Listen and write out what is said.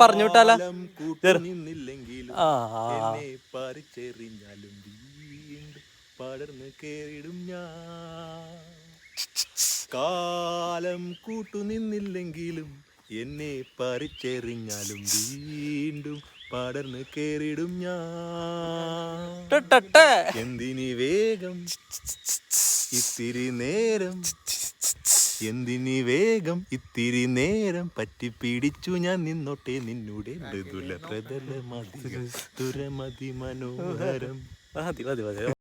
പറഞ്ഞു വിട്ടാലോ? നിന്നില്ലെങ്കിലും എന്നെ പറിച്ചെറിഞ്ഞാലും വീണ്ടും പടർന്ന് കേറിടും ഞാൻ. കാലം കൂട്ടുനിന്നില്ലെങ്കിലും എന്നെ പറിച്ചെറിഞ്ഞാലും വീണ്ടും പടർന്ന് കേറിടും ഞാൻ. എന്തിനി വേഗം ഇത്തിരി നേരം, എന്തിനി വേഗം ഇത്തിരി നേരം, പറ്റി പിടിച്ചു ഞാൻ നിന്നോട്ടെ നിന്നൂടെ മൃദുല പ്രതല മതി തുരമതി മനോഹരം. മതി മതി മതി